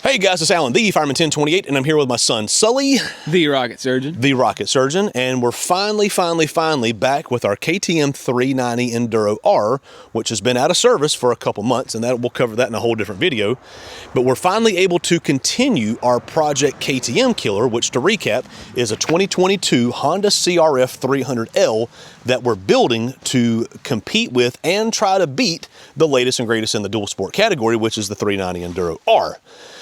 Hey guys, it's Alan, the Fireman 1028, and I'm here with my son, Sully. The Rocket Surgeon. The Rocket Surgeon, and we're finally back with our KTM 390 Enduro R, which has been out of service for a couple months, and we'll cover that in a whole different video. But we're finally able to continue our project KTM Killer, which, to recap, is a 2022 Honda CRF300L that we're building to compete with and try to beat the latest and greatest in the dual sport category, which is the 390 Enduro R.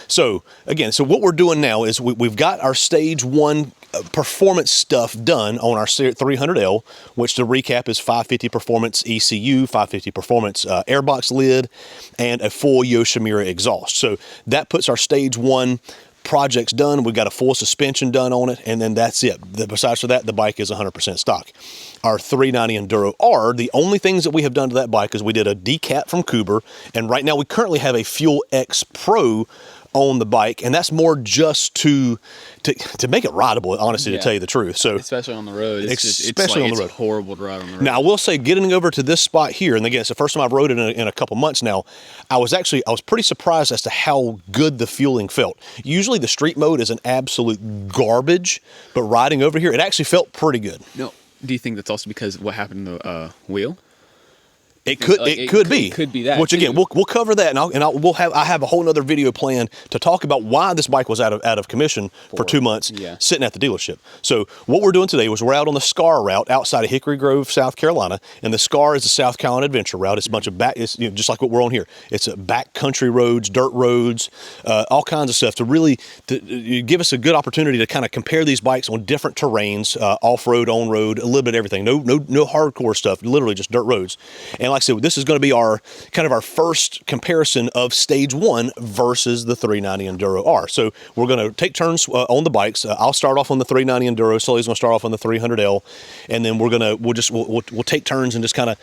So again, what we're doing now is we've got our stage one performance stuff done on our 300L, which, to recap, is 550 performance ECU, 550 performance airbox lid, and a full Yoshimura exhaust. So that puts our stage one projects done. We've got a full suspension done on it, and then that's it. Besides for that, the bike is 100% stock. Our 390 Enduro R, the only things that we have done to that bike is we did a decat from Kuber, and right now we currently have a Fuel X Pro on the bike, and that's more just to make it rideable, honestly, to tell you the truth. So especially on the road, it's horrible to ride on the road. Now I will say, getting over to this spot here, and again, it's the first time I've rode it in a couple months now, I was pretty surprised as to how good the fueling felt. Usually the street mode is an absolute garbage, but riding over here, it actually felt pretty good. No, do you think that's also because of what happened to the wheel? It could be. It could be that. Which again, we'll cover that, I have a whole nother video plan to talk about why this bike was out of commission for 2 months, sitting at the dealership. So what we're doing today was we're out on the SCAR route outside of Hickory Grove, South Carolina, and the SCAR is a South Carolina adventure route. It's a bunch of just like what we're on here. It's back country roads, dirt roads, all kinds of stuff to give us a good opportunity to kind of compare these bikes on different terrains, off-road, on-road, a little bit of everything. No hardcore stuff, literally just dirt roads. And like I said, this is going to be our first comparison of stage one versus the 390 Enduro R. So we're going to take turns on the bikes. I'll start off on the 390 Enduro. Sully's going to start off on the 300L, and then we'll take turns and just kind of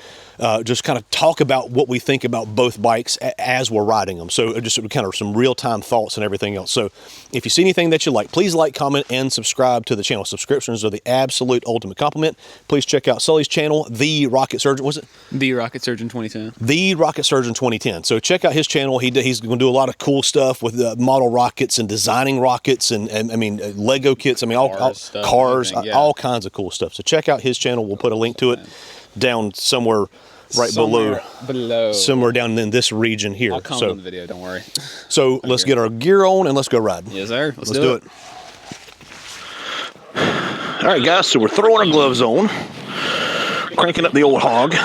talk about what we think about both bikes as we're riding them. So just kind of some real-time thoughts and everything else. So if you see anything that you like, please like, comment, and subscribe to the channel. Subscriptions are the absolute ultimate compliment. Please check out Sully's channel, The Rocket Surgeon. Was it? The Rocket Surgeon 2010. The Rocket Surgeon 2010. So check out his channel. He's going to do a lot of cool stuff with model rockets and designing rockets and I mean Lego kits. I mean cars, all kinds of cool stuff. So check out his channel. We'll put a link to it down somewhere below, somewhere down in this region here. I'll comment on the video, don't worry. So let's get our gear on and let's go ride. Yes, sir. Let's do it. All right, guys, so we're throwing our gloves on, cranking up the old hog. Wait.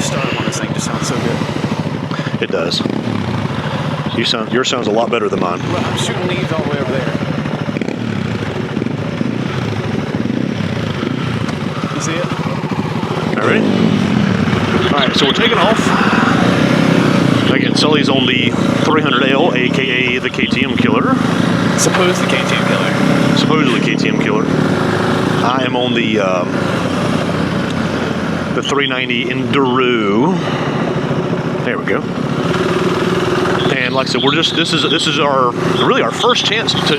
Starting on this thing just sounds so good. It does. Yours sounds a lot better than mine. Well, I'm shooting leaves all the way over there. You see it? All right, ready? All right, so we're taking off. Again, Sully's on the 300L, aka the KTM Killer. Supposedly KTM Killer. Supposedly KTM Killer. I am on the 390 Enduro. There we go. And like I said, this is our first chance to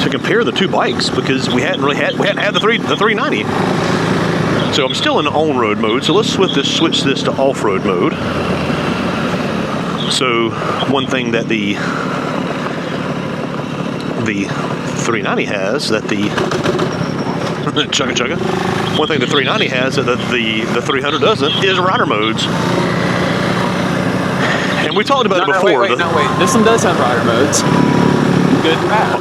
compare the two bikes, because we hadn't had the 390. So I'm still in on-road mode. So let's switch this to off-road mode. So one thing that the 390 has that the chugga. One thing the 390 has that the 300 doesn't is rider modes. And we talked about it before. Wait. This one does have rider modes. Good and bad.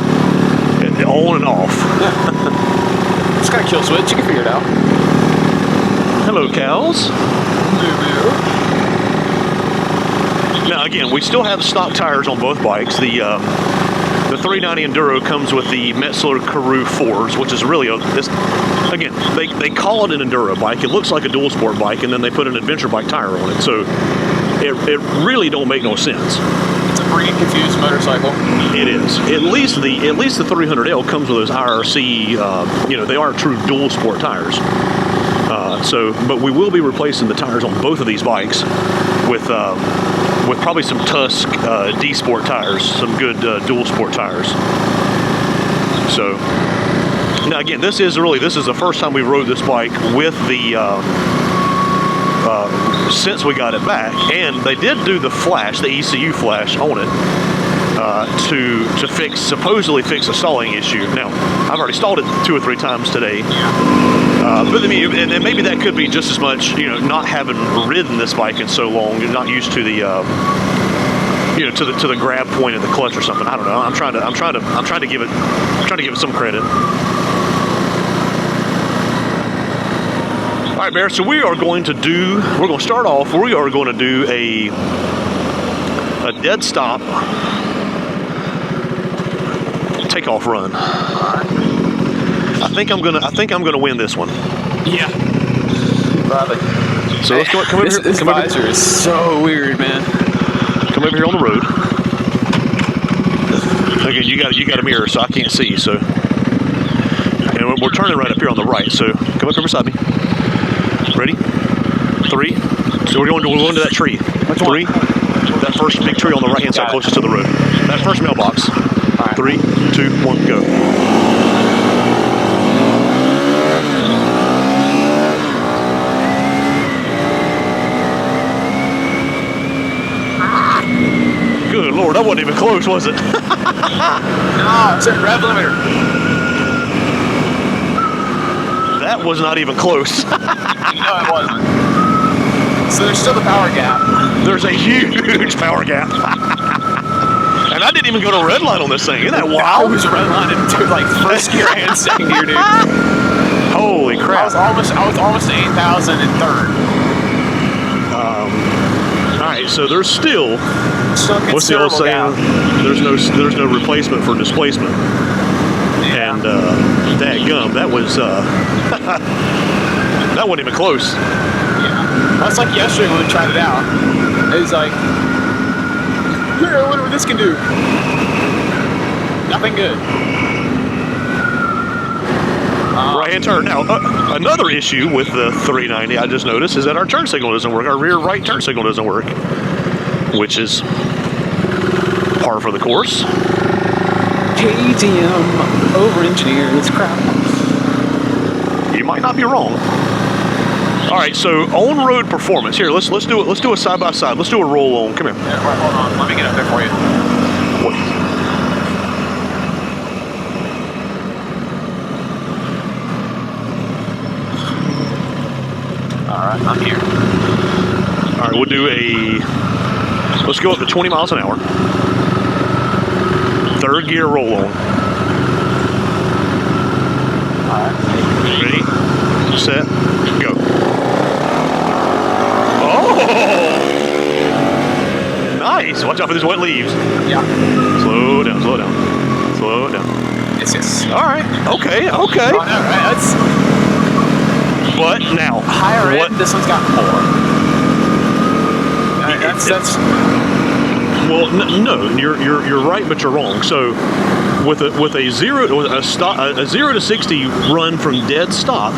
On and off. Yeah. It's got a kill switch. You can figure it out. Hello, cows. Now, again, we still have stock tires on both bikes. The 390 Enduro comes with the Metzler Karoo 4s, which is really again, they call it an Enduro bike. It looks like a dual sport bike, and then they put an adventure bike tire on it. So it really don't make no sense. It's a pretty confused motorcycle. It is. At least the 300L comes with those IRC. They are true dual sport tires. But we will be replacing the tires on both of these bikes with probably some Tusk D-Sport tires, some good dual sport tires. So now again, this is the first time we rode this bike with the since we got it back, and they did do the flash, the ECU flash on it to supposedly fix a stalling issue. Now I've already stalled it 2 or 3 times today, but I mean, and maybe that could be just as much, you know, not having ridden this bike in so long, not used to the you know, to the grab point of the clutch or something. I don't know. I'm trying to give it some credit. All right, Bear. So we're going to start off. We are going to do a dead stop takeoff run. I think I'm gonna win this one. Yeah. Probably. So let's go. Come over here. This visor is so weird, man. Come over here on the road. Again, you got a mirror, so I can't see. So, and we're turning right up here on the right. So come up here beside me. Ready? 3. So we're going to that tree. Which 3. one? That first big tree on the right hand side, closest to the road. That first mailbox. Right. 3, 2, 1, go. Good Lord, that wasn't even close, was it? No, it's a rev limiter. That was not even close. No, it wasn't. So there's still the power gap. There's a huge power gap. And I didn't even go to red line on this thing. Isn't that wild? I was redlining to like first gear and second gear, dude. Holy crap. I was almost 8,000 in third. All right, so there's still, what's the old saying? Gap. There's no replacement for displacement. Yeah. And dadgum, that was that wasn't even close. Yeah. That's like yesterday when we tried it out. It was like, here, I wonder what this can do. Nothing good. Right-hand turn. Now, another issue with the 390 I just noticed is that our turn signal doesn't work. Our rear right turn signal doesn't work, which is par for the course. KTM over-engineered. It's crap. You might not be wrong. All right, so on-road performance. Here, let's do it. Let's do a side by side. Let's do a roll on. Come here. Yeah, hold on. Let me get up there for you. What? All right, I'm here. All right, we'll do let's go up to 20 miles an hour. 3rd gear roll on. All right. Ready, set, go. Oh! Nice. Watch out for these wet leaves. Yeah. Slow down, slow down. Slow down. Yes. All right. Okay. Oh, no, right. That's But now, higher end. This one's got 4. That's. Well, no, you're right, but you're wrong. So, with a 0 to 60 run from dead stop,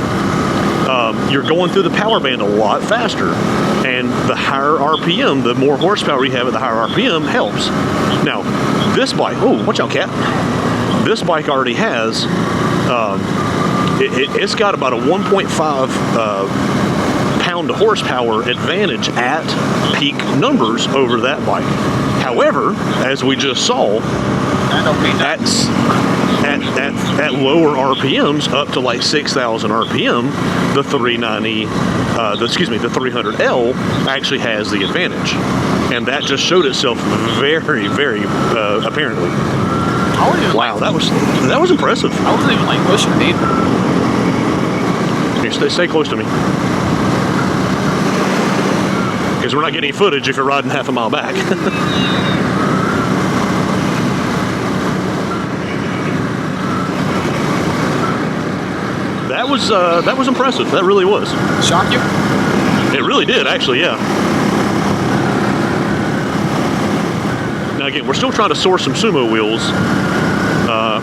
you're going through the power band a lot faster, and the higher RPM, the more horsepower you have at the higher RPM helps. Now, this bike, oh, watch out, cat. This bike already has, it's got about a 1.5 pound to horsepower advantage at peak numbers over that bike. However, as we just saw, at lower RPMs, up to like 6,000 RPM, the 390, the 300L actually has the advantage, and that just showed itself very, very apparently. Wow, that was impressive. I wasn't even like pushing it either. Here, stay close to me, because we're not getting any footage if you're riding half a mile back. That was impressive. That really was. Shock you? It really did, actually, yeah. Now again, we're still trying to source some sumo wheels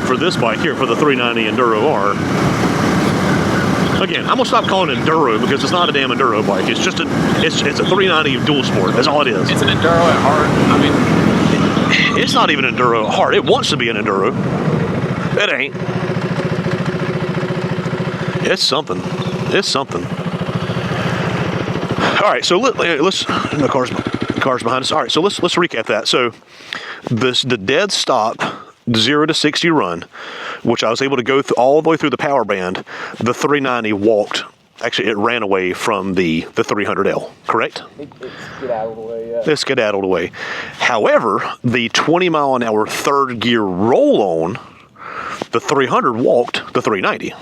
for this bike here, for the 390 Enduro R. Again, I'm gonna stop calling it Enduro because it's not a damn Enduro bike. It's just it's a 390 dual sport. That's all it is. It's an Enduro at heart. I mean, it's not even Enduro at heart. It wants to be an Enduro. It ain't. It's something. It's something. All right, so let's the cars behind us. All right, so let's recap that. So the dead stop 0 to 60 run, which I was able to go through all the way through the power band. The 390 walked. Actually, it ran away from the 300L, correct? It skedaddled away, yeah. It skedaddled away. However, the 20-mile-an-hour third gear roll-on, the 300 walked the 390,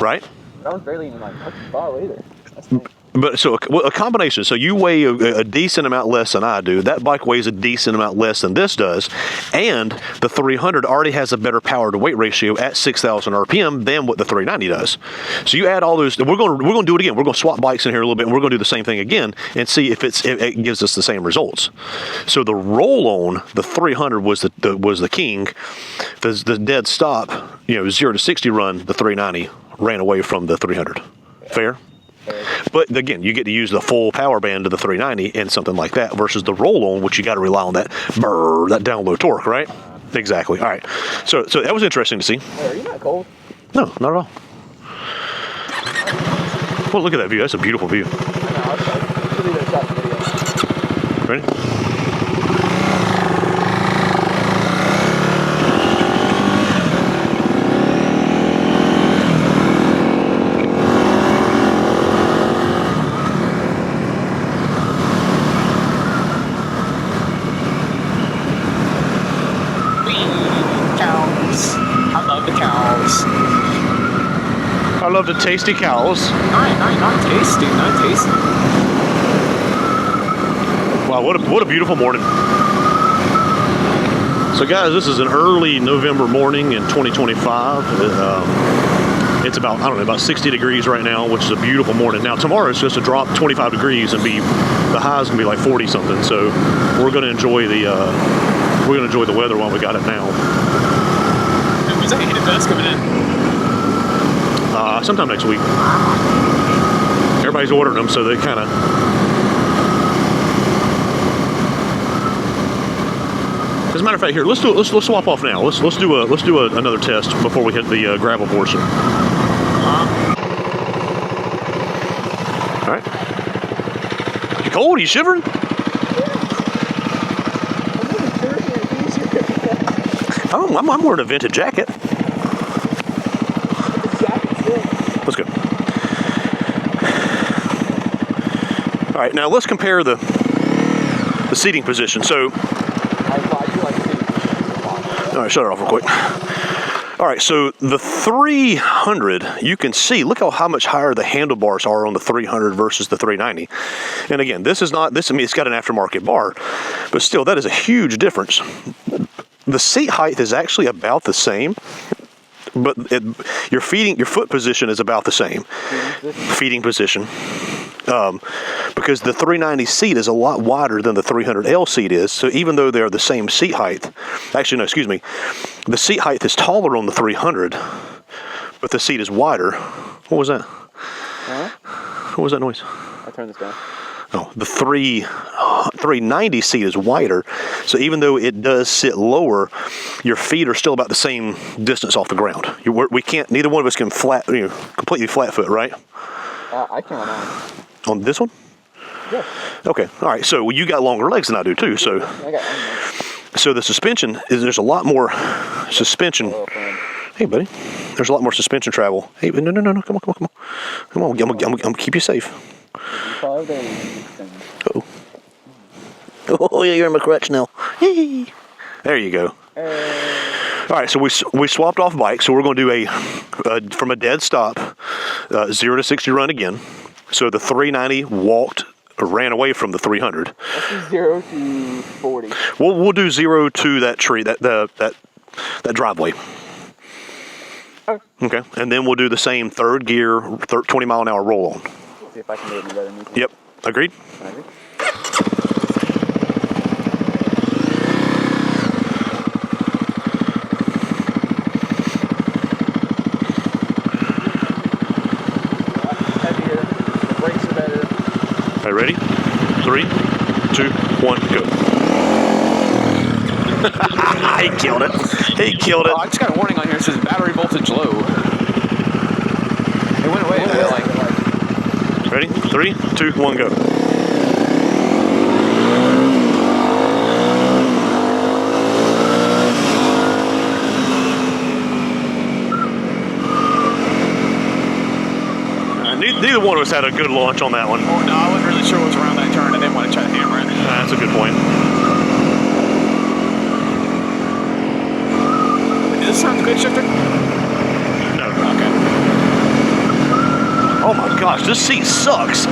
right? That one's barely even like touching the bottle either. That's nice. But so a combination. So you weigh a decent amount less than I do. That bike weighs a decent amount less than this does, and the 300 already has a better power to weight ratio at 6,000 RPM than what the 390 does. So you add all those. We're going to do it again. We're going to swap bikes in here a little bit, and we're going to do the same thing again and see if it gives us the same results. So the roll-on, the 300 was the king. The dead stop, 0 to 60 run, the 390 ran away from the 300. Fair? But again, you get to use the full power band of the 390 in something like that versus the roll-on, which you got to rely on that down low torque, right? Exactly. All right. So that was interesting to see. Hey, are you not cold? No, not at all. Well, look at that view. That's a beautiful view. Ready? I love the tasty cows. Not tasty, not tasty. Wow, what a beautiful morning. So guys, this is an early November morning in 2025. It's about 60 degrees right now, which is a beautiful morning. Now tomorrow it's just to drop 25 degrees and the high's gonna be like 40 something. So we're gonna enjoy the weather while we got it now. When's that heated dust coming in? Sometime next week. Everybody's ordering them, so they kind of. As a matter of fact, here let's swap off now. Let's do another test before we hit the gravel portion. All right. You cold? Are you shivering? Oh, I'm wearing a vintage jacket. Let's go. All right, now let's compare the seating position. So, all right, shut it off real quick. All right, so the 300, you can see, look how much higher the handlebars are on the 300 versus the 390. And again, it's got an aftermarket bar, but still, that is a huge difference. The seat height is actually about the same, but your foot position is about the same. Feeding position. Because the 390 seat is a lot wider than the 300L seat is. So even though they're the same seat height, actually, no, excuse me, the seat height is taller on the 300, but the seat is wider. What was that? What was that noise? I turned this down. Oh, the 390 seat is wider, so even though it does sit lower, your feet are still about the same distance off the ground. We can't. Neither one of us can completely flat foot, right? I can on this one. Yeah. Okay. All right. So you got longer legs than I do too. So. So the suspension there's a lot more suspension. Hey, buddy. There's a lot more suspension travel. Hey, no. Come on. I'm gonna keep you safe. Oh, yeah, you're in my crutch now. There you go. All right, so we swapped off bikes, so we're going to do from a dead stop, 0 to 60 run again. So the 390 ran away from the 300. Let's do 0 to 40. We'll do 0 to that tree, that driveway. Okay, and then we'll do the same third gear, 20-mile-an-hour roll on. See if I can do it any better than you can. Yep, agreed? I agree. Heavier, the brakes are better. All right, ready? 3, 2, 1, go. He killed it. He killed it. Oh, I just got a warning on here. It says battery voltage low. It went away. Ready? 3, 2, 1, go. Neither one of us had a good launch on that one. Oh, no, I wasn't really sure what was around that turn. I didn't want to try to hammer it. That's a good point. Does this sound good, shifter? No. Okay. Oh my gosh, this seat sucks.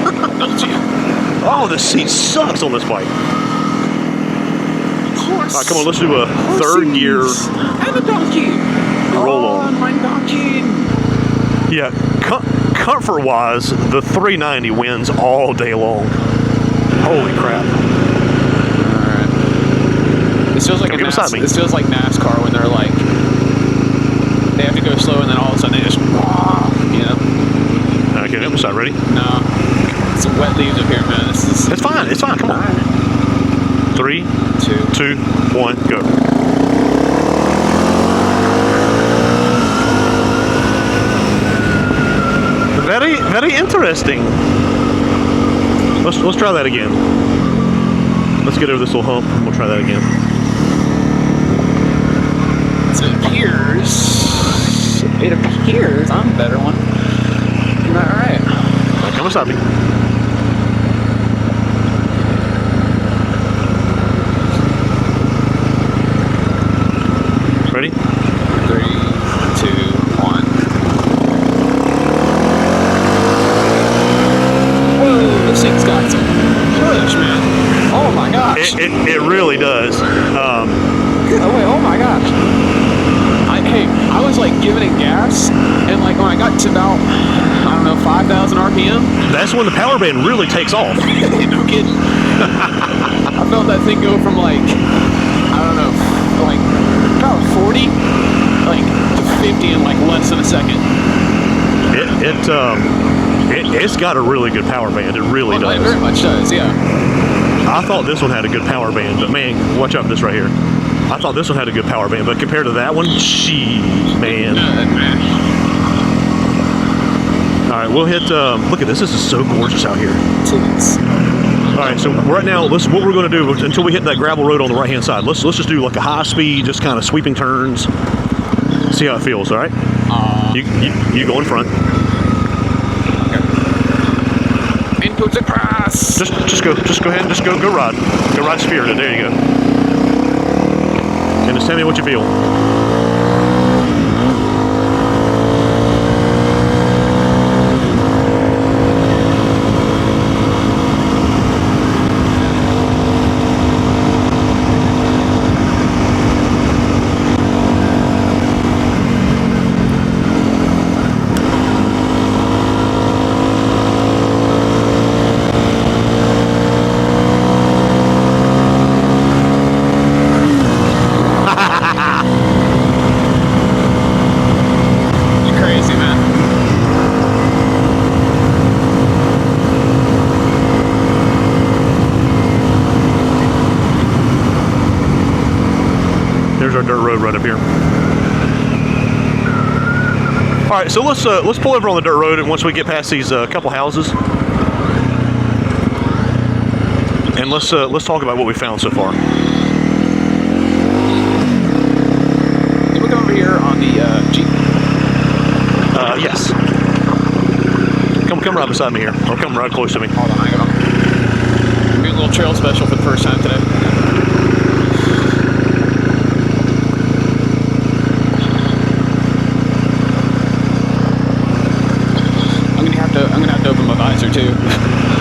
Oh, this seat sucks on this bike. Of course. All right, come on, let's do a third gear And a donkey. roll on. My donkey. Yeah, comfort-wise, the 390 wins all day long. Holy crap. Alright. This feels like this feels like NASCAR when they're like, they have to go slow and then all of a sudden they just, you know? Okay, other side, ready? No. Some wet leaves up here, man. This is... It's fine, come on. 3, 2, 1, go. Very, very interesting. Let's try that again. Let's get over this little hump and we'll try that again. So it appears I'm the better one. Alright. Come beside me. Ready? 3, 2, 1. Whoa, this thing's got some push, man. Oh my gosh. It really does. Oh my gosh. I was like giving it gas, and like when I got to about, I don't know, 5,000 RPM. That's when the power band really takes off. No kidding. I felt that thing go from like, I don't know, like about 40, like to 50 in like less than a second. It's got a really good power band. It really does. It very much does, yeah. I thought this one had a good power band, but man, watch out for this right here. I thought this one had a good power band, but compared to that one, man. All right, we'll hit. Look at this. This is so gorgeous out here. All right, so right now, what we're going to do until we hit that gravel road on the right-hand side. Let's just do like a high speed, just kind of sweeping turns. See how it feels. All right. You go in front. Into the grass. Just go ahead. Just go ride. Go ride Spirited. There you go. And just tell me what you feel. Our dirt road right up here. All right, so let's pull over on the dirt road, and once we get past these couple houses, and let's talk about what we found so far. Did we go over here on the Jeep? Yes. Come right beside me here, or come right close to me. Hold on, I got a little trail special for the first time today. I'm gonna have to open my visor too.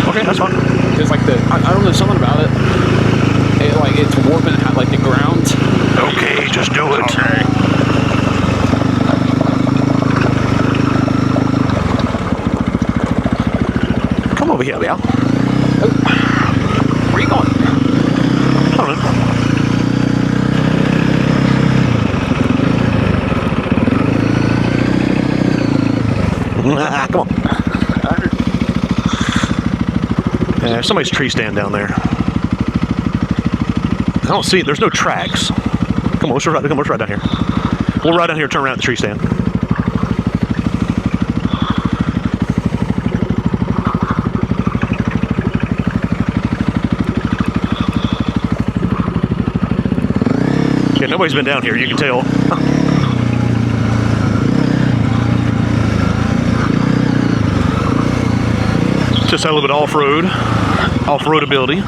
Okay, that's fine. Because like I don't know, something about it. It's warping like the ground. Okay, just do it. Okay. Come over here, Bill. Oh. Where are you going? I don't know. Come on. There's somebody's tree stand down there. I don't see it. There's no tracks. Come on, let's ride down here. We'll ride down here, turn around at the tree stand. Yeah, nobody's been down here, you can tell. Just had a little bit of off-road ability.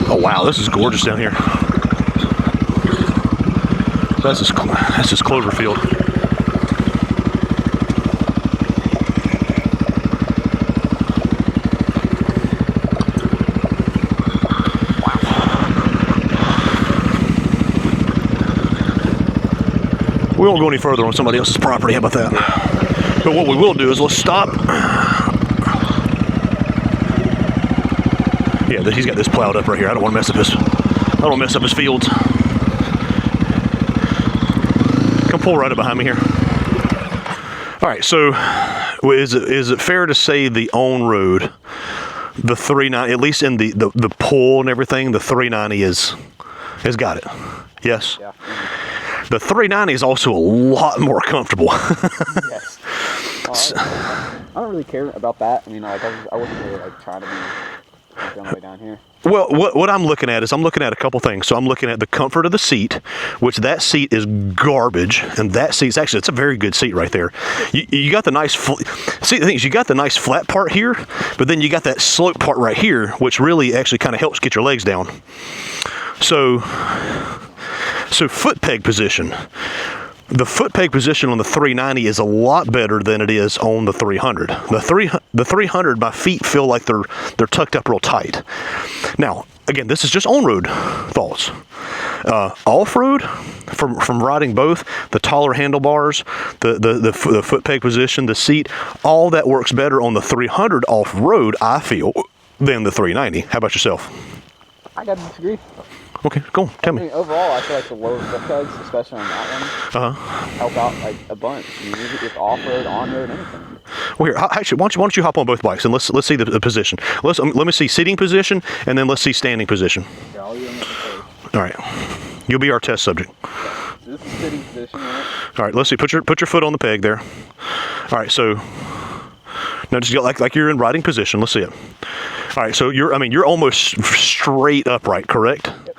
Oh wow, this is gorgeous down here. That's just clover field. We won't go any further on somebody else's property, how about that? But what we will do is let's stop. Yeah, he's got this plowed up right here. I don't want to mess up his fields. Come pull right up behind me here. All right, so is it fair to say the on-road, the 390, at least in the pull and everything, the 390 has got it? Yes? Yeah. The 390 is also a lot more comfortable. Yes. I don't really care about that. I mean, like, I wasn't really like trying to be on the way down here. Well, what I'm looking at is I'm looking at a couple things. So I'm looking at the comfort of the seat, which that seat is garbage, and that seat's actually, it's a very good seat right there. You got the nice, see, the thing is, you got the nice flat part here, but then you got that slope part right here, which really actually kind of helps get your legs down. So foot peg position. The foot peg position on the 390 is a lot better than it is on the 300. The 300, my feet feel like they're tucked up real tight. Now, again, this is just on-road thoughts. Off-road, from riding both, the taller handlebars, the foot peg position, the seat, all that works better on the 300 off-road, I feel, than the 390. How about yourself? I gotta disagree. Okay, go on, tell me. Overall, I feel like the lower foot pegs, especially on that one, help out like a bunch. You use it with off-road, on-road, anything. Well, here, actually, why don't you hop on both bikes and let's see the position. Let me see seating position and then let's see standing position. Yeah, I'll use it. All right, you'll be our test subject. Okay. So this is sitting position, right? All right, let's see. Put your foot on the peg there. All right, so now just get like you're in riding position. Let's see it. All right, so you're almost straight upright, correct? Yep.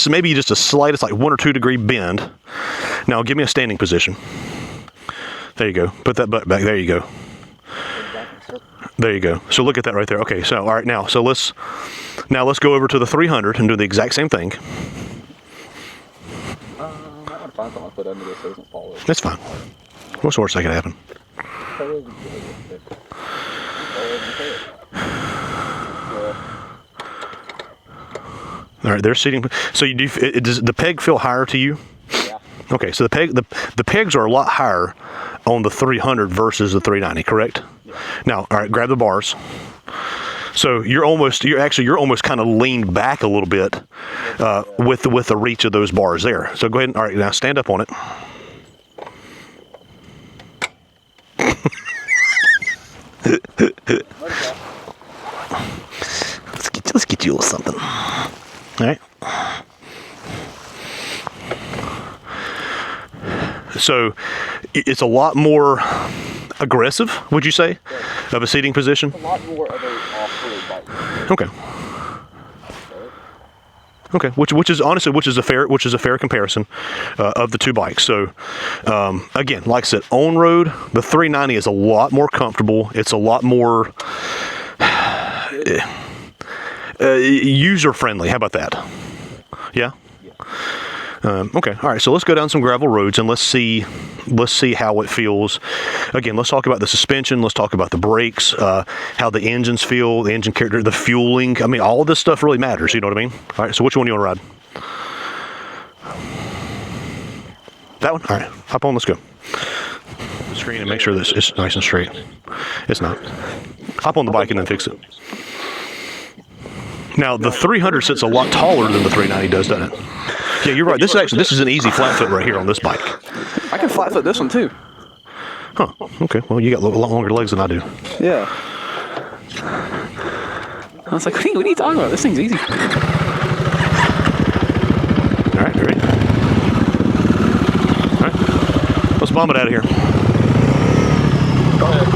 Maybe just a slight, it's like 1 or 2 degree bend. Now give me a standing position. There you go. Put that butt back. There you go. There you go. So look at that right there. Okay, so all right, now let's go over to the 300 and do the exact same thing. I want to find something to put under this so it doesn't fall over. That's fine. What's the worst that can happen? All right, they're seating. So you do. Does the peg feel higher to you? Yeah. Okay, so the pegs are a lot higher on the 300 versus the 390, correct? Yeah. Now, all right, grab the bars. So you're almost kind of leaned back a little bit with the reach of those bars there. So go ahead and all right, now stand up on it. Let's get you a little something. All right. So it's a lot more aggressive, would you say, of a seating position? A lot more of a off-road bike. Okay. Okay, which is honestly a fair comparison of the two bikes. So again, like I said, on road, the 390 is a lot more comfortable. It's a lot more user friendly. How about that? Yeah. Okay. All right. So let's go down some gravel roads and let's see how it feels. Again, let's talk about the suspension. Let's talk about the brakes, how the engines feel, the engine character, the fueling. I mean, all of this stuff really matters. You know what I mean? All right. So which one do you want to ride? That one. All right. Hop on. Let's go. Screen and make sure this is nice and straight. It's not. Hop on the bike and then fix it. Now the 300 sits a lot taller than the 390 does, doesn't it? Yeah, you're right. This is an easy flat foot right here on this bike. I can flat foot this one too. Huh. Okay. Well, you got a lot longer legs than I do. Yeah. I was like, what are you talking about? This thing's easy. All right, you ready? All right. Let's bomb it out of here. Go ahead.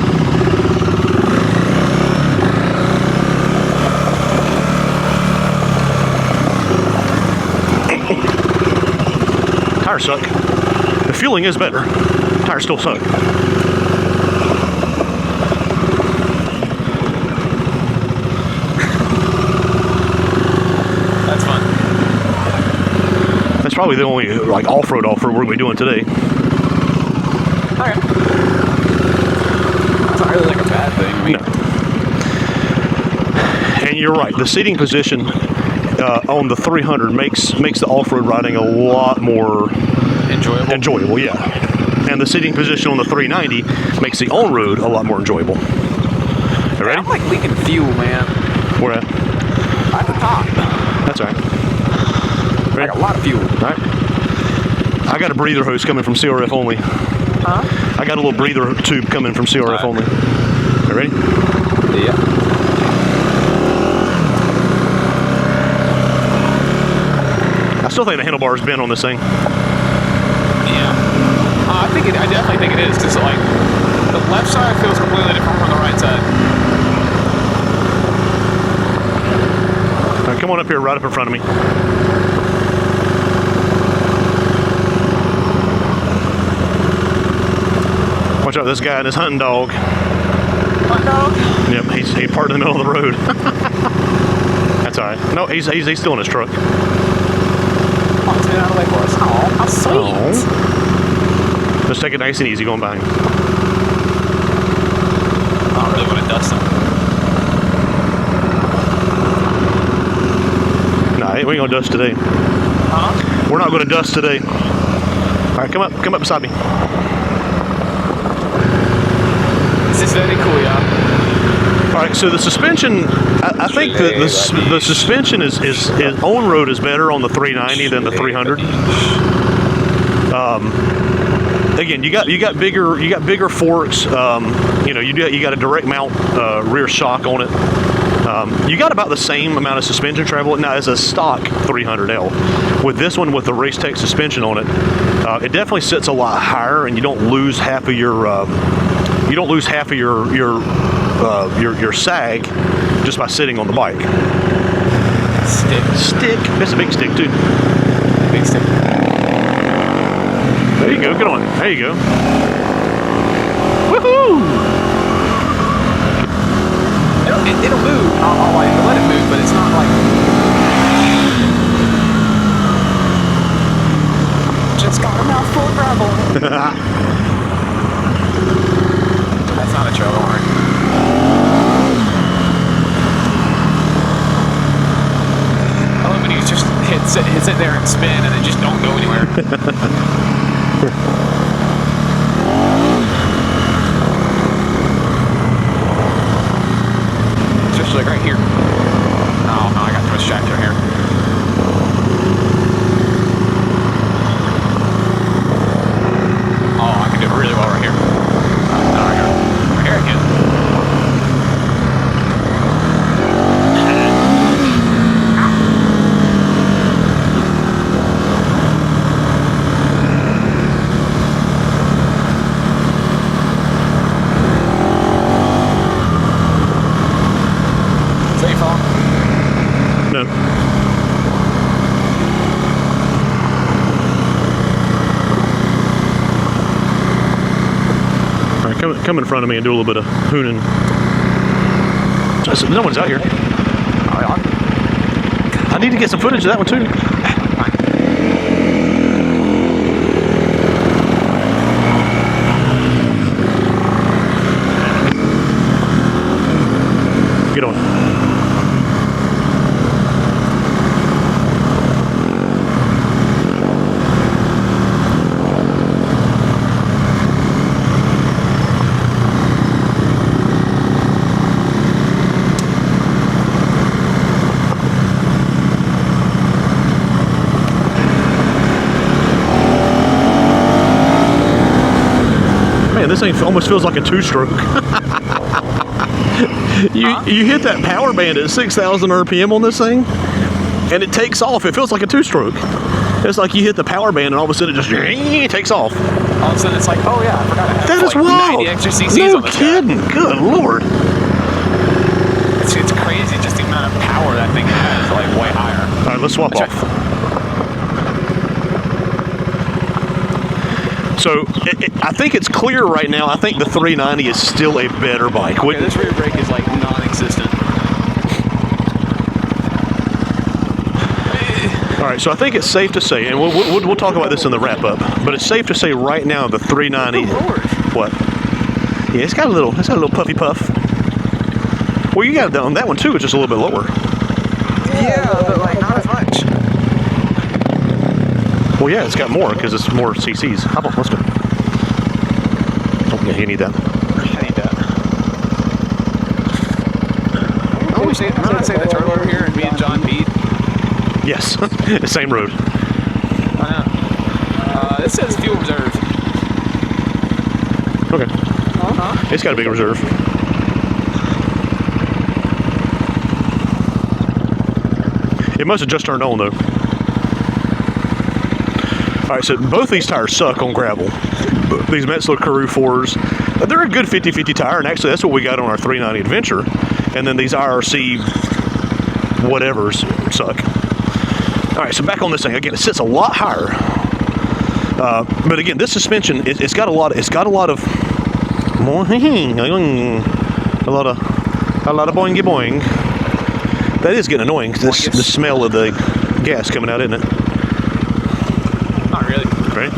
Tires suck. The fueling is better. Tires still suck. That's fun. That's probably the only like off-road we're gonna be doing today. Okay. That's not really like a bad thing. I mean, No. And you're right. The seating position on the 300 makes the off-road riding a lot more enjoyable. Yeah. And the seating position on the 390 makes the on-road a lot more enjoyable. You ready? I'm like leaking fuel, man. Where at? At the top. That's all right. Ready? Like a lot of fuel. All right. I got a breather hose coming from CRF only. Huh? I got a little breather tube coming from CRF only. You ready? Yeah. I still think the handlebar's bent on this thing. Yeah. I definitely think it is, because like the left side feels completely different from the right side. All right, come on up here, right up in front of me. Watch out, this guy and his hunting dog. Hunting dog? Yep, he's parked in the middle of the road. That's all right. No, he's still in his truck. Oh, he's been out of the way for us. Oh, how sweet. Just take it nice and easy going by him. I don't really want to dust him. Nah, we ain't gonna dust today. Huh? We're not gonna dust today. All right, come up beside me. This is very cool, yeah. All right, so the suspension, I think the suspension is on road is better on the 390 than the 300. Again, you got bigger forks. You know, you got a direct mount rear shock on it. You got about the same amount of suspension travel now as a stock 300L. With this one, with the Race Tech suspension on it, it definitely sits a lot higher, and you don't lose half of your your sag just by sitting on the bike. Stick. That's a big stick too. Big stick. There you go. Get on it. There you go. Woohoo! It'll move. I'll like let it move, but it's not like. Just got a mouthful of gravel. That's not a trail horn. I love when you just hit there and spin and then just don't go anywhere. Especially like right here. Oh no, I got too much traction right here. Oh, I can do it really well right here. No, right here. Right here I can. No. All right, come in front of me and do a little bit of hooning. No one's out here. I need to get some footage of that one too. Get on. this thing almost feels like a two-stroke. You hit that power band at 6,000 RPM on this thing, and it takes off. It feels like a two-stroke. It's like you hit the power band, and all of a sudden it just takes off. All of a sudden it's like, oh yeah, I forgot I had That is like wild. 90 extra cc's No on this kidding. guy. Good Lord. It's crazy just the amount of power that thing has, like way higher. All right, let's swap off. So I think it's clear right now. I think the 390 is still a better bike. Okay, this rear brake is like non-existent. All right, so I think it's safe to say, and we'll talk about this in the wrap up, but it's safe to say right now the 390. Good Lord. What? Yeah, it's got a little puffy puff. Well, you got it on that one too. It's just a little bit lower. Yeah, but like not as much. Well, yeah, it's got more because it's more cc's. How about let's go? Oh, yeah, you need that. I need that. Oh, I'm gonna say the turtle over here and me and John beat. Yes, the same road. I know. This says fuel reserve. Okay. It's got a big reserve. It must have just turned on though. All right, so both these tires suck on gravel. These Metzler Karoo 4s, they're a good 50-50 tire, and actually that's what we got on our 390 Adventure. And then these IRC whatevers suck. All right, so back on this thing again. It sits a lot higher, but again, this suspension it's got a lot of boingy boing. That is getting annoying. The smell of the gas coming out, isn't it? Not really. Right.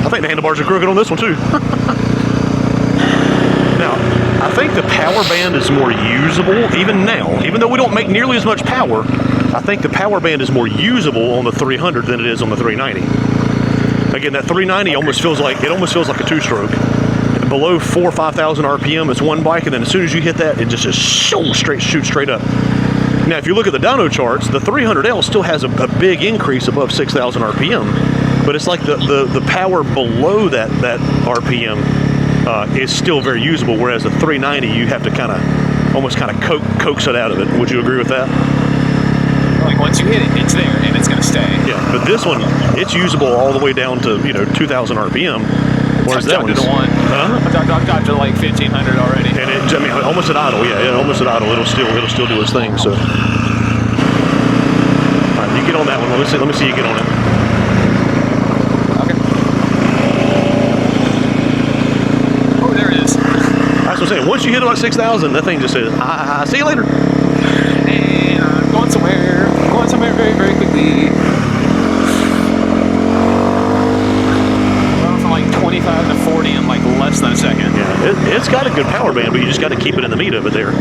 I think the handlebars are crooked on this one too. Now, I think the power band is more usable even now. Even though we don't make nearly as much power, I think the power band is more usable on the 300 than it is on the 390. Again, that 390 almost feels like a two-stroke. Below 4,000 or 5,000 RPM, it's one bike, and then as soon as you hit that, it just shoots straight up. Now, if you look at the dyno charts, the 300L still has a big increase above 6,000 RPM, but it's like the power below that RPM is still very usable, whereas the 390 you have to almost coax it out of it. Would you agree with that? Like once you hit it, it's there and it's gonna stay. Yeah, but this one, it's usable all the way down to 2,000 RPM. Whereas that one's I've got to like 1,500 already. And almost at idle. Yeah, almost at idle. It'll still do its thing. So, all right, you get on that one. Let me see you get on it. Okay. Oh, there it is. That's what I'm saying. Once you hit about 6,000, that thing just says, see you later. And I'm going somewhere very, very quickly. Going from like 25 to 40 in like less than a second. Yeah, it's got a good power band, but you just got to keep it in the meat of it there. Yeah.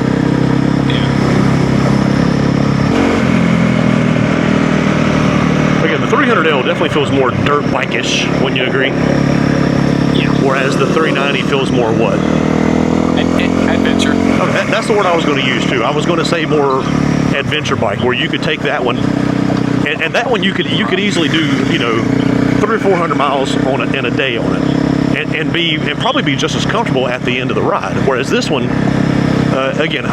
Again, the 300L definitely feels more dirt bike-ish, wouldn't you agree? Yeah. Whereas the 390 feels more what? Adventure. Okay, that's the word I was going to use too. I was going to say more adventure bike, where you could take that one, and that one you could easily do 300 or 400 miles in a day on it, and probably be just as comfortable at the end of the ride. Whereas this one, again,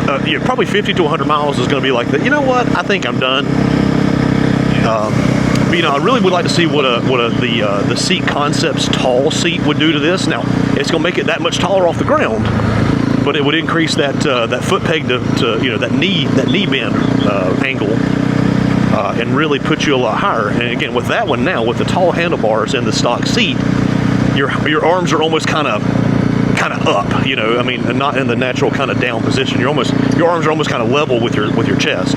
probably 50 to 100 miles is going to be like that. You know what? I think I'm done. But, I really would like to see what the Seat Concepts tall seat would do to this. Now, it's going to make it that much taller off the ground, but it would increase that foot peg to that knee bend angle, and really put you a lot higher. And again, with that one now, with the tall handlebars and the stock seat, your arms are almost kind of up. And not in the natural kind of down position. Your arms are almost kind of level with your chest.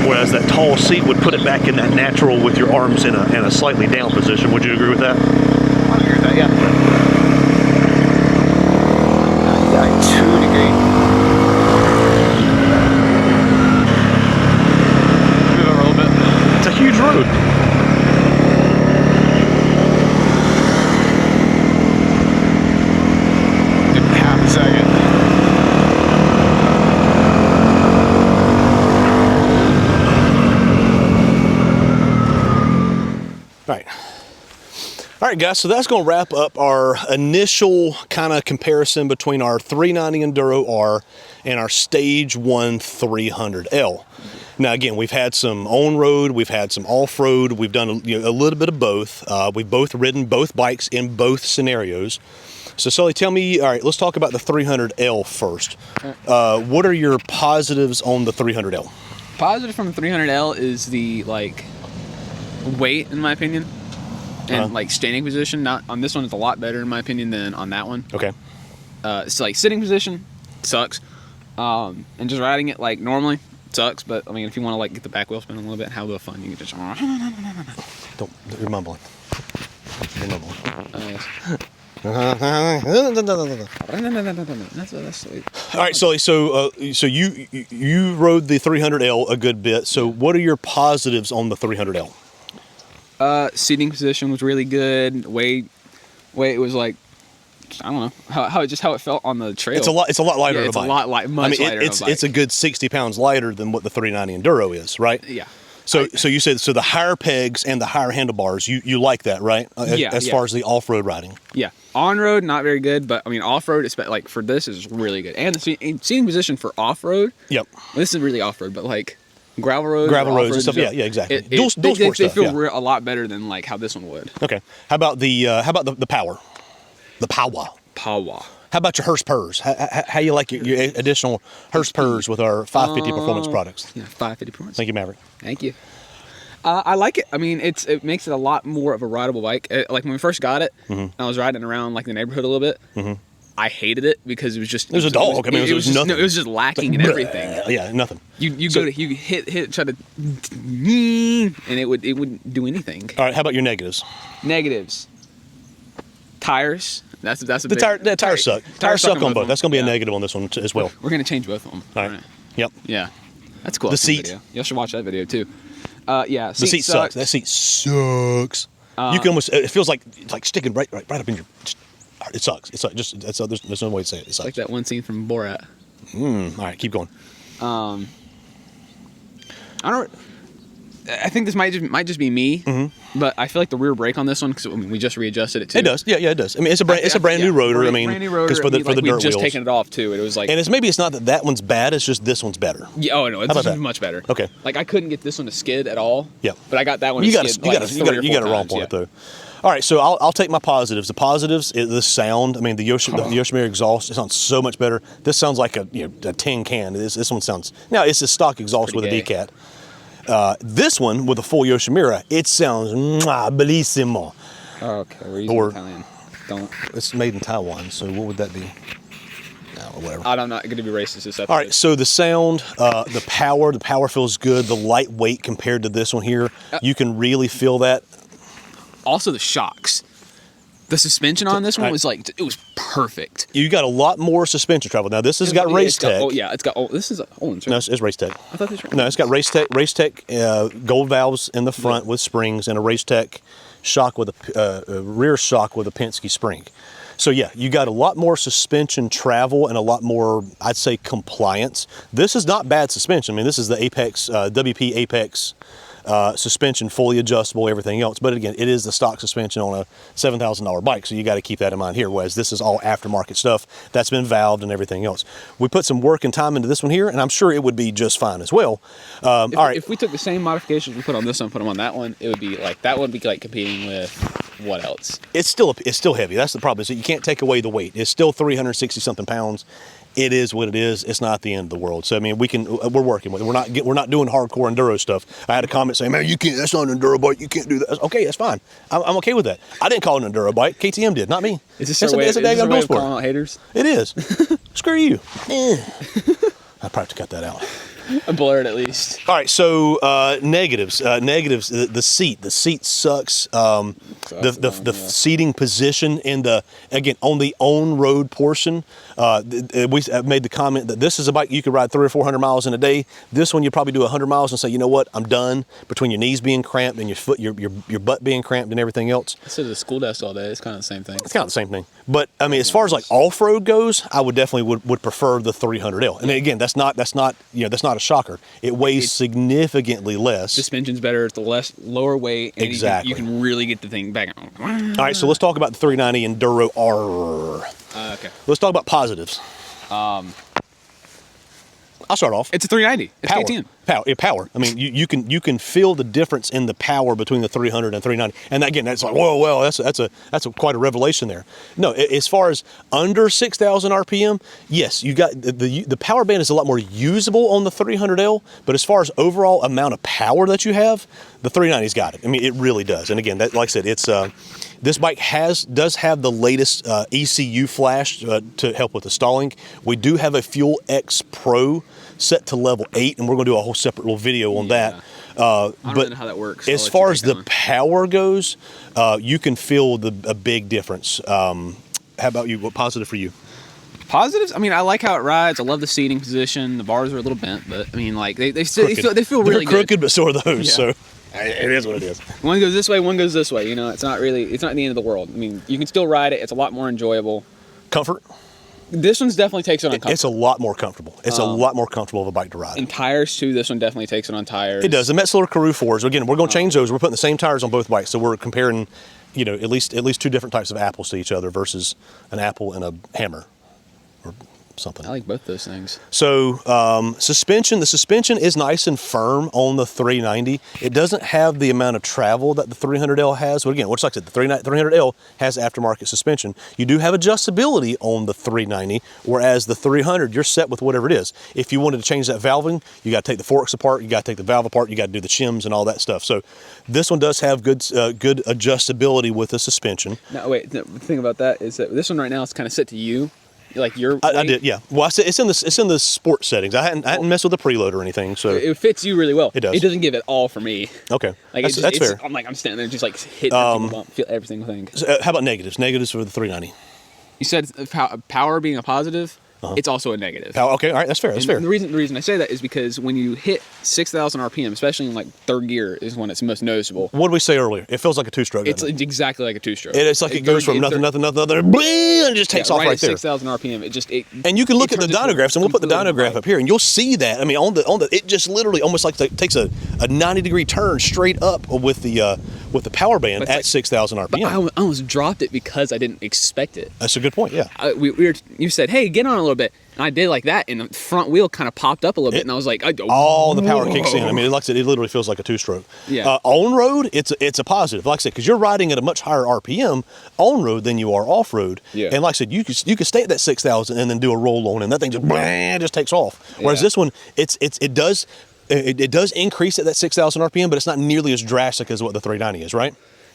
Whereas that tall seat would put it back in that natural with your arms in a slightly down position. Would you agree with that? I agree with that, yeah. 2 degree. Move over a little bit. It's a huge road. Good All right, guys, so that's going to wrap up our initial kind of comparison between our 390 Enduro R and our Stage 1 300L. Now, again, we've had some on-road, we've had some off-road, we've done a little bit of both. We've both ridden both bikes in both scenarios. So, Sully, tell me, all right, let's talk about the 300L first. What are your positives on the 300L? Positive from the 300L is the, like, weight, in my opinion, and, like, standing position. Not on this one, it's a lot better, in my opinion, than on that one. Okay. It's, like, sitting position sucks. And just riding it, like, normally sucks. But, I mean, if you want to, like, get the back wheel spinning a little bit, have a little fun, you can just... You're mumbling. You're mumbling. Yes. That's sweet. All right, Sully. So you rode the 300L a good bit. So what are your positives on the 300L? Seating position was really good. Weight was like, I don't know how it felt on the trail. It's a lot lighter. Yeah, it's a lot much lighter. It's a good 60 pounds lighter than what the 390 Enduro is, right? Yeah. So you said the higher pegs and the higher handlebars, you like that, right? As far as the off-road riding. Yeah. On-road, not very good, but I mean off-road, like for this, is really good. And the seating position for off-road. Yep. This is really off-road, but like gravel roads and stuff. Yeah, exactly. Dual sport they stuff. Feel a lot better than like how this one would. Okay. How about the power? The power. Power. How about your Hurst purrs? How you like your additional Hurst purrs with our 550 performance products? Yeah, 550 performance. Thank you, Maverick. Thank you. I like it. I mean, it makes it a lot more of a rideable bike. Like when we first got it, I was riding around like the neighborhood a little bit. I hated it because it was just... It was a dog. I mean, it was just nothing. No, it was just lacking in everything. Yeah, nothing. You hit, try to... And it wouldn't do anything. All right, how about your negatives? Negatives. Tires. That's a big... The tires suck. Tires suck on both. That's going to be a negative on this one as well. We're going to change both of them. All right. Yep. Yeah. That's cool. The seat. Video. Y'all should watch that video too. Yeah. The seat sucks. That seat sucks. You can almost... It feels like it's like sticking right up in your... It sucks. It's like there's no way to say it. It sucks. Like that one scene from Borat. All right, keep going. I think this might just be me, but I feel like the rear brake on this one, because we just readjusted it too. It does, yeah, it does. I mean, it's a brand new rotor. I mean, brand new rotor. Because for the dirt wheels, we've just taken it off too. It was like, and maybe it's not that one's bad. It's just this one's better. Yeah, oh no, it's much better. Okay. Like I couldn't get this one to skid at all. Yeah. But I got that one. You got a wrong point though. All right, so I'll take my positives. The positives is the sound. I mean, the Yoshimura exhaust, it sounds so much better. This sounds like a tin can. This one sounds... Now, it's a stock exhaust with a decat. This one, with a full Yoshimura, it sounds bellissimo. Oh, okay, we're using Italian. Don't. It's made in Taiwan, so what would that be? No, whatever. I'm not going to be racist. All right, so the sound, the power feels good. The lightweight compared to this one here, you can really feel that. Also, the shocks. The suspension on this one was like, it was perfect. You got a lot more suspension travel. Now, this has got Race Tech. This is Owens, right? No, it's Race Tech. I thought this was... No, it's got Race Tech gold valves in the front with springs and a Race Tech shock with a rear shock with a Penske spring. So, yeah, you got a lot more suspension travel and a lot more, I'd say, compliance. This is not bad suspension. I mean, this is the Apex, WP Apex suspension, fully adjustable, everything else. But again, it is the stock suspension on a $7,000 bike, so you got to keep that in mind here, whereas this is all aftermarket stuff that's been valved and everything else. We put some work and time into this one here, and I'm sure it would be just fine as well. All right. If we took the same modifications we put on this one, put them on that one, it would be like, that would be like competing with what else? It's still heavy. That's the problem, is that you can't take away the weight. It's still 360 something pounds. It is what it is. It's not the end of the world. So I mean, we're working with it. We're not doing hardcore enduro stuff. I had a comment saying, "Man, you can't. That's not an enduro bike. You can't do that." Okay, that's fine. I'm okay with that. I didn't call it an enduro bike. KTM did, not me. Is this a way of calling out haters? It is. Screw you. I probably cut that out. A blurred at least. All right, so negatives. Negatives. The seat. The seat sucks. The seating position in on the on-road portion. We made the comment that this is a bike you could ride 300 or 400 miles in a day. This one you probably do 100 miles and say, you know what, I'm done. Between your knees being cramped and your butt being cramped and everything else. Instead of the school desk all day, it's kind of the same thing. It's kind of the same thing. But I mean, as far as like off-road goes, I would definitely would prefer the 300L. And again, that's not a a shocker. It weighs significantly less. Suspension's better. It's the lower weight. And Exactly. You can really get the thing back. All right, so let's talk about the 390 Enduro R. Okay. Let's talk about positives. I'll start off. It's a 390. It's Power. KTM. Power. I mean, you can feel the difference in the power between the 300 and 390. And again, that's like, whoa, well, that's quite a revelation there. No, as far as under 6,000 RPM, yes, you got the power band is a lot more usable on the 300L. But as far as overall amount of power that you have, the 390's got it. I mean, it really does. And again, that, like I said, it's this bike does have the latest ECU flash to help with the stalling. We do have a Fuel X Pro set to level 8, and we're going to do a whole separate little video on that. I don't really know how that works. As far as the power goes, you can feel a big difference. How about you? What positive for you? Positives? I mean, I like how it rides. I love the seating position. The bars are a little bent, but I mean, like they feel really good. They're crooked, but so are those. Yeah. So it is what it is. One goes this way, one goes this way. You know, it's not the end of the world. I mean, you can still ride it. It's a lot more enjoyable. Comfort. This one's definitely takes it on comfort. It's a lot more comfortable. It's a lot more comfortable of a bike to ride. And tires too. This one definitely takes it on tires. It does. The Metzeler Karoo 4s. Again, we're going to change those. We're putting the same tires on both bikes, so we're comparing, you know, at least two different types of apples to each other versus an apple and a hammer or something. I like both those things. So suspension, the suspension is nice and firm on the 390. It doesn't have the amount of travel that the 300L has. But again, which like I said, the 300L has aftermarket suspension. You do have adjustability on the 390, whereas the 300, you're set with whatever it is. If you wanted to change that valving, you got to take the forks apart, you got to take the valve apart, you got to do the shims and all that stuff. So this one does have good adjustability with the suspension. Now, wait, the thing about that is that this one right now is kind of set to you. Like your I did, yeah. Well, I said it's in the sport settings. I hadn't messed with the preload or anything, so it fits you really well. It does. It doesn't give it all for me. Okay, Like that's fair. I'm standing there just like hitting every single bump, feel every single thing. So, how about negatives? Negatives for the 390. You said power being a positive. It's also a negative. Okay, all right, that's fair. That's fair. And the reason I say that is because when you hit 6,000 RPM, especially in like third gear, is when it's most noticeable. What did we say earlier? It feels like a two-stroke. It's exactly like a two-stroke. It's like it goes from nothing, and it just takes off right there. 6,000 RPM, and you can look at the dynographs, and we'll put the dynograph up here, and you'll see that. I mean, on the, it just literally almost like takes a 90-degree turn straight up with the power band at 6,000 RPM. But I almost dropped it because I didn't expect it. That's a good point. Yeah. You said, hey, get on a little bit. And I did like that, and the front wheel kind of popped up a little bit, and I was like, all the power kicks in. I mean, like I said, it literally feels like a two-stroke. Yeah. On road, it's a positive. Like I said, because you're riding at a much higher RPM on road than you are off road. Yeah. And like I said, you could stay at that 6,000 and then do a roll on, and that thing just takes off. Whereas this one, it does increase at that 6,000 RPM, but it's not nearly as drastic as what the 390 is, right?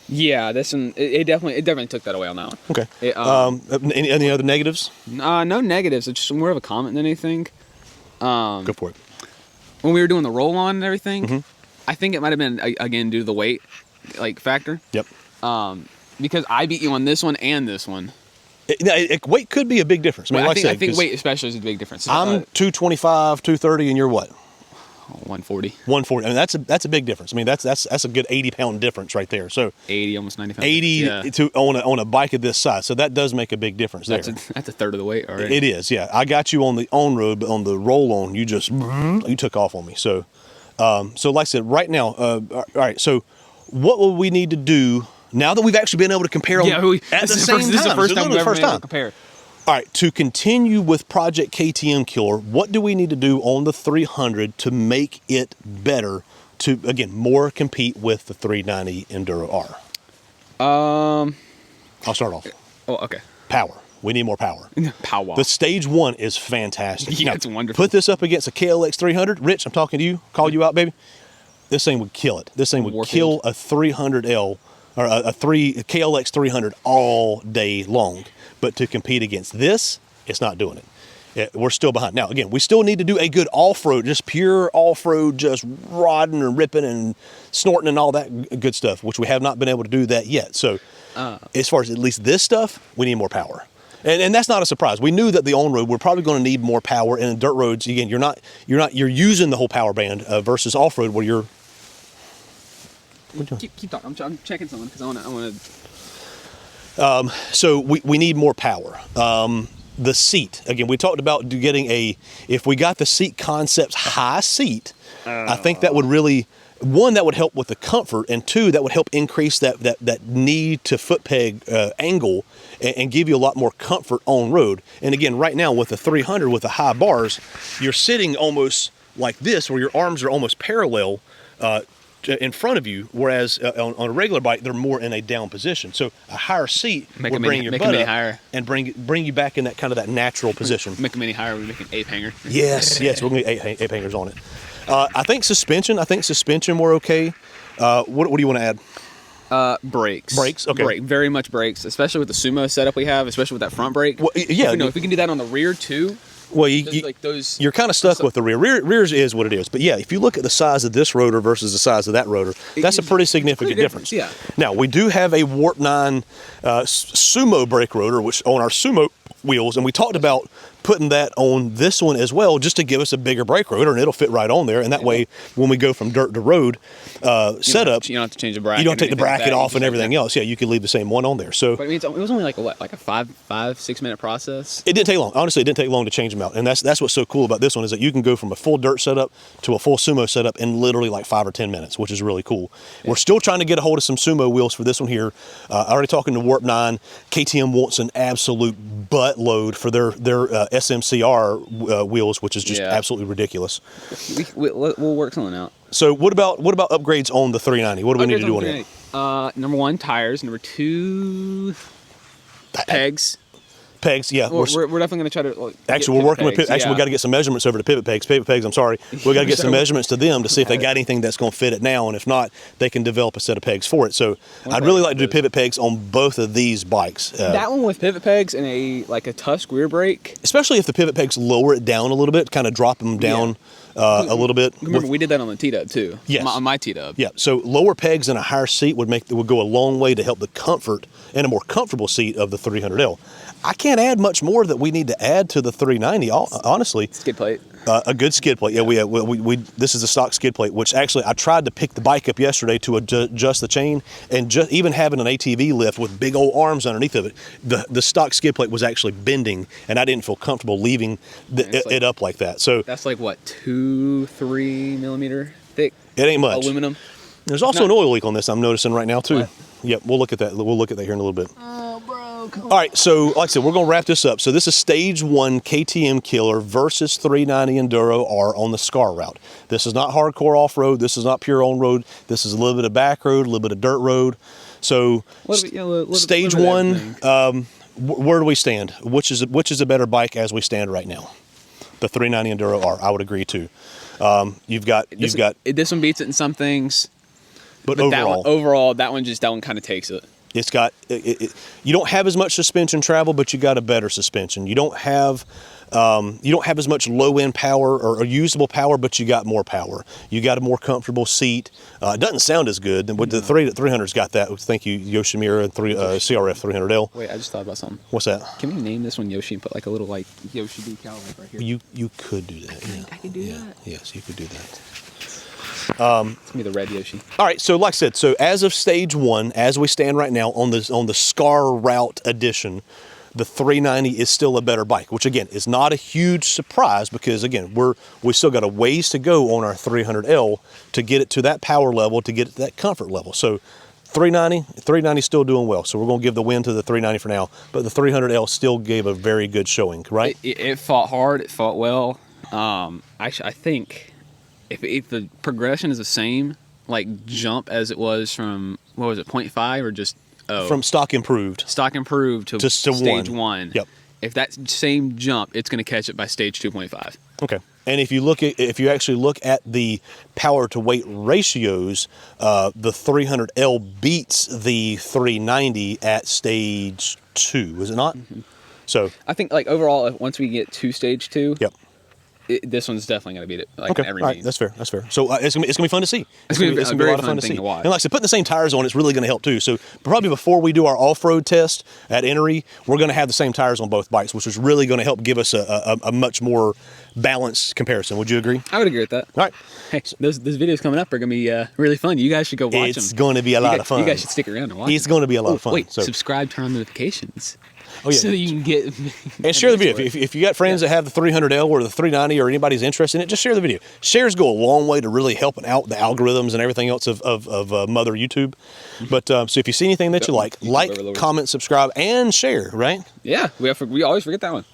Yeah, this one it definitely took that away on that one. Okay. Any other negatives? No negatives. It's just more of a comment than anything. Go for it. When we were doing the roll on and everything, I think it might have been again due to the weight factor. Yep. Because I beat you on this one and this one. Weight could be a big difference. I mean, I think weight especially is a big difference. I'm 225, 230, and you're what? 140. 140. I mean, that's a big difference. I mean, that's a good 80-pound difference right there. So 80, almost 90 pounds. 80 on a bike of this size. So that does make a big difference there. That's a third of the weight already. It is, yeah. I got you on the on-road, but on the roll-on, you took off on me. So, so like I said, right now, all right, so what will we need to do now that we've actually been able to compare them at the same time? This is the first time we've ever been able to compare. All right, to continue with Project KTM Killer, what do we need to do on the 300 to make it better to, again, more compete with the 390 Enduro R? I'll start off. Oh, okay. Power. We need more power. Power. The stage 1 is fantastic. Yeah, now, it's wonderful. Put this up against a KLX300. Rich, I'm talking to you. Call you out, baby. This thing would kill it. This thing would kill a 300L or a KLX 300 all day long. But to compete against this, it's not doing it. We're still behind. Now, again, we still need to do a good off-road, just pure off-road, just rodding and ripping and snorting and all that good stuff, which we have not been able to do that yet. So as far as at least this stuff, we need more power. And that's not a surprise. We knew that the on-road, we're probably going to need more power. And in dirt roads, again, you're using the whole power band versus off-road where you're... Keep talking. I'm checking something because I want to... So we need more power. the seat. Again, we talked about getting if we got the seat concepts high seat, I think that would really, one, that would help with the comfort, and two, that would help increase that knee to foot peg angle and give you a lot more comfort on road. And again, right now with the 300 with the high bars, you're sitting almost like this, where your arms are almost parallel in front of you, whereas on a regular bike they're more in a down position. So a higher seat would bring your butt up higher and bring you back in that natural position. Make them any higher, we make an ape hanger. Yes, we're gonna get ape hangers on it. I think suspension we're okay. What do you want to add? Brakes. Brakes, okay. Very much brakes, especially with the Sumo setup we have, especially with that front brake. Well, yeah. If we can do that on the rear too. Well, you're kind of stuck with the rear. Rears is what it is. But yeah, if you look at the size of this rotor versus the size of that rotor, that's a pretty significant difference. Yeah. Now, we do have a Warp 9 Sumo brake rotor, which on our Sumo wheels, and we talked about putting that on this one as well, just to give us a bigger brake rotor, and it'll fit right on there. And that way, when we go from dirt to road setup, you don't have to change the bracket. You don't take the bracket off and everything else. Yeah, you can leave the same one on there. So, but I mean, it was only like a 5-6 minute process. It didn't take long. Honestly, it didn't take long to change them out. And that's what's so cool about this one, is that you can go from a full dirt setup to a full Sumo setup in literally like 5 or 10 minutes, which is really cool. Yeah. We're still trying to get a hold of some Sumo wheels for this one here. Already talking to Warp 9. KTM wants an absolute buttload for their SMCR wheels, which is just absolutely ridiculous. We'll work something out. So what about upgrades on the 390? What do we need to do on it? Number 1, tires. Number 2, pegs. Pegs, yeah. We're definitely going to try to. Actually, we're working with. Actually, we got to get some measurements over to pivot pegs. Pivot pegs. I'm sorry. We got to get some measurements to them to see if they got anything that's going to fit it now, and if not, they can develop a set of pegs for it. So I'd really like to do pivot pegs on both of these bikes. That one with pivot pegs and a Tusk rear brake. Especially if the pivot pegs lower it down a little bit, kind of drop them down. A little bit. Remember, we did that on the T-Dub too. Yes. On my T-Dub. Yeah. So lower pegs and a higher seat would go a long way to help the comfort and a more comfortable seat of the 300L. I can't add much more that we need to add to the 390. Honestly. Skid plate. A good skid plate. Yeah. We this is a stock skid plate, which actually I tried to pick the bike up yesterday to adjust the chain, and just even having an ATV lift with big old arms underneath of it, the stock skid plate was actually bending, and I didn't feel comfortable leaving it up like that. So that's like what, 2-3 millimeter thick. It ain't much. Aluminum. There's also an oil leak on this I'm noticing right now too. What? Yep, we'll look at that. We'll look at that here in a little bit. Oh, bro, come on. All right, so like I said, we're going to wrap this up. So this is stage 1 KTM Killer versus 390 Enduro R on the SCAR route. This is not hardcore off-road. This is not pure on-road. This is a little bit of back road, a little bit of dirt road. So stage 1, where do we stand? Which is a better bike as we stand right now? The 390 Enduro R, I would agree too. This one beats it in some things. But overall, that one kind of takes it. It's got you don't have as much suspension travel, but you got a better suspension. You don't have as much low end power or usable power, but you got more power. You got a more comfortable seat. It doesn't sound as good. And with the 300's got that. Thank you, Yoshimura and CRF300L. Wait, I just thought about something. What's that? Can we name this one Yoshi and put like a little Yoshi decal right here? You could do that. I could do that. Yes, you could do that. It's gonna be the red Yoshi. All right, so like I said, so as of stage 1, as we stand right now on the SCAR route edition, the 390 is still a better bike, which again is not a huge surprise, because again we still got a ways to go on our 300L to get it to that power level, to get it to that comfort level. So 390 is still doing well. So we're going to give the win to the 390 for now, but the 300L still gave a very good showing, right? It fought hard. It fought well. Actually, I think if the progression is the same, like jump as it was from, what was it, 0.5 or just from stock improved to stage 1. Yep. If that same jump, it's going to catch it by stage 2.5. Okay. And if you actually look at the power to weight ratios, the 300L beats the 390 at stage 2, is it not? Mm-hmm. So I think like overall, once we get to stage 2, yep. This one's definitely going to beat it. Like okay, every all right, that's fair. So it's gonna be fun to see. It's gonna be a lot of fun to see. And like I said, putting the same tires on it's really going to help too. So probably before we do our off-road test at Enery, we're going to have the same tires on both bikes, which is really going to help give us a much more balanced comparison. Would you agree? I would agree with that. All right. Hey, those videos coming up are going to be really fun. You guys should go watch them. It's going to be a lot of fun. You guys should stick around and watch. It's going to be a lot of fun. Wait, subscribe, turn on notifications. Oh, yeah. So that you can get. And share the video. If you got friends that have the 300L or the 390 or anybody's interested in it, just share the video. Shares go a long way to really helping out the algorithms and everything else of Mother YouTube. But so if you see anything that you like, comment, subscribe, and share, right? Yeah, we always forget that one.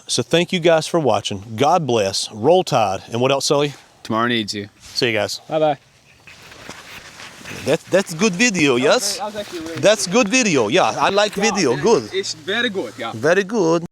So thank you guys for watching. God bless. Roll Tide. And what else, Sully? Tomorrow needs you. See you guys. Bye-bye. That's good video, yes? That was actually really That's good video. Yeah, I like video. Good. It's very good, yeah. Very good.